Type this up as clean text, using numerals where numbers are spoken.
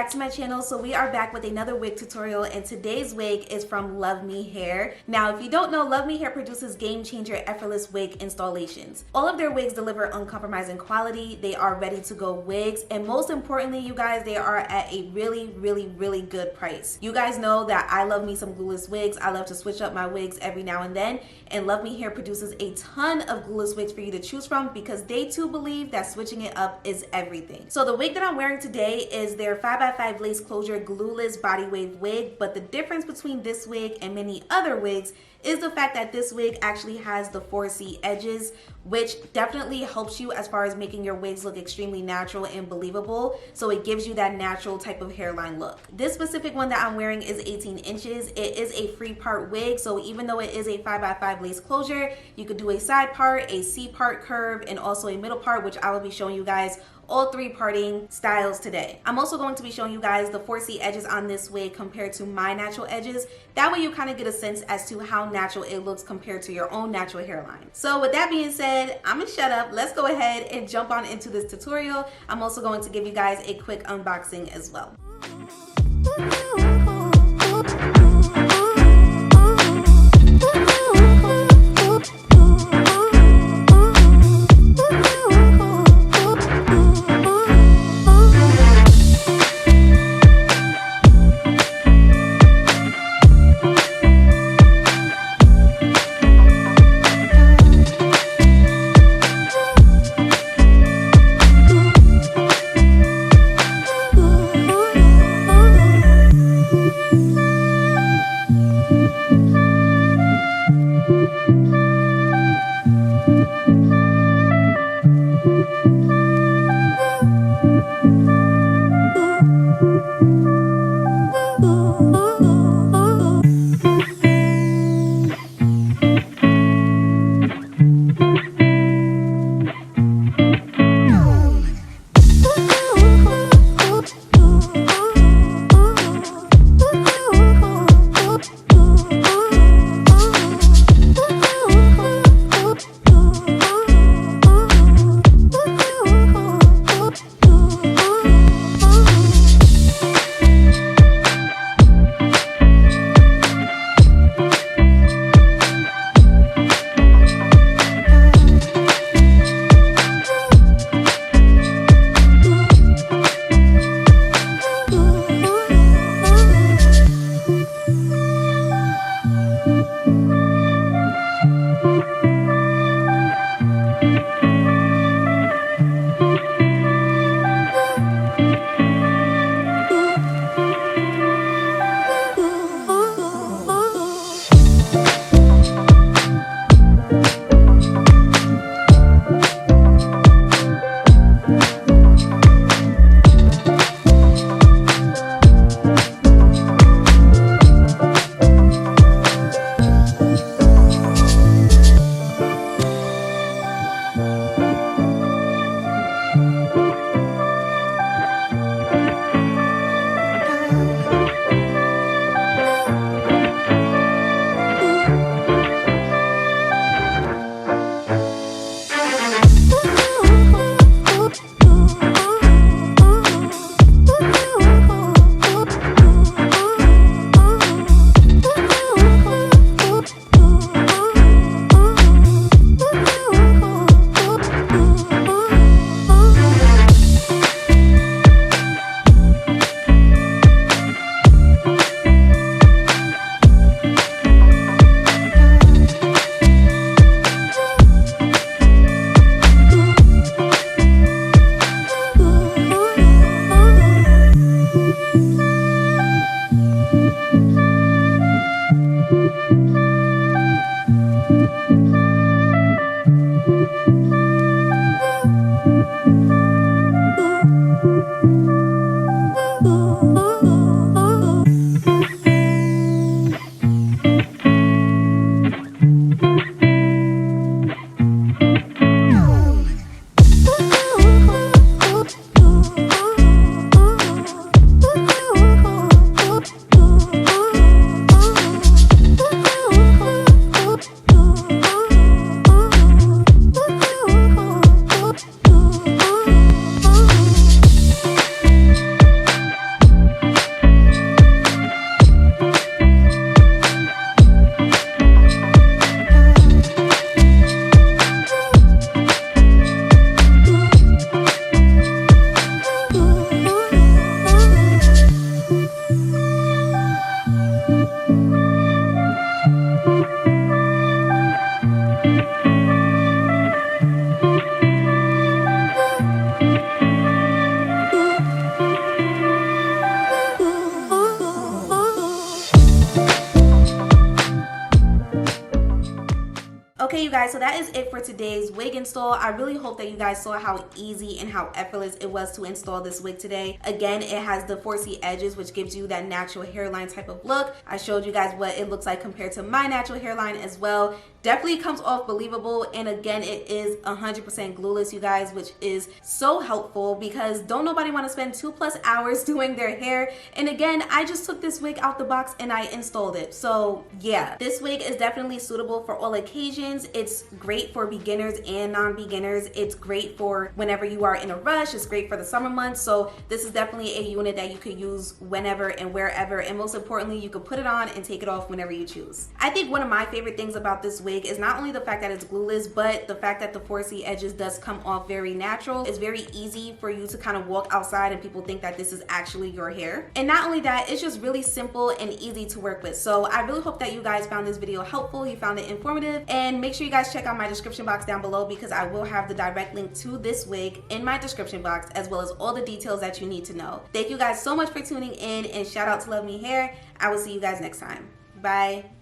back to my channel. So we are back with another wig tutorial, and today's wig is from Luvmehair. Now, if you don't know, Luvmehair produces game changer effortless wig installations. All of their wigs deliver uncompromising quality. They are ready to go wigs, and most importantly, you guys, they are at a really good price. You guys know that I love me some glueless wigs. I love to switch up my wigs every now and then, and Luvmehair produces a ton of glueless wigs for you to choose from because they too believe that switching it up is everything. So the wig that I'm wearing today is their 5x5 lace closure glueless body wave wig, but the difference between this wig and many other wigs is the fact that this wig actually has the 4C edges, which definitely helps you as far as making your wigs look extremely natural and believable. So it gives you that natural type of hairline look. This specific one that I'm wearing is 18 inches. It is a free part wig, so even though it is a 5x5 lace closure, you could do a side part, a C part curve, and also a middle part, which I will be showing you guys all three parting styles today. I'm also going to be showing you guys the 4C edges on this wig compared to my natural edges. That way you kind of get a sense as to how natural it looks compared to your own natural hairline. So with that being said, I'm gonna shut up. Let's go ahead and jump on into this tutorial. I'm also going to give you guys a quick unboxing as well. Okay, you guys, so that is it for today's wig install. I really hope that you guys saw how easy and how effortless it was to install this wig today. Again, it has the 4C edges, which gives you that natural hairline type of look. I showed you guys what it looks like compared to my natural hairline as well. Definitely comes off believable, and again, it is 100% glueless, you guys, which is so helpful because don't nobody want to spend 2+ hours doing their hair. And again, I just took this wig out the box and I installed it. So yeah, this wig is definitely suitable for all occasions. It's great for beginners and non-beginners. It's great for whenever you are in a rush. It's great for the summer months. So this is definitely a unit that you could use whenever and wherever, and most importantly, you could put it on and take it off whenever you choose. I think one of my favorite things about this wig is not only the fact that it's glueless, but the fact that the 4C edges does come off very natural. It's very easy for you to kind of walk outside and people think that this is actually your hair. And not only that, it's just really simple and easy to work with. So I really hope that you guys found this video helpful, you found it informative, and make sure you guys check out my description box down below because I will have the direct link to this wig in my description box, as well as all the details that you need to know. Thank you guys so much for tuning in, and shout out to Luvme Hair. I will see you guys next time. Bye.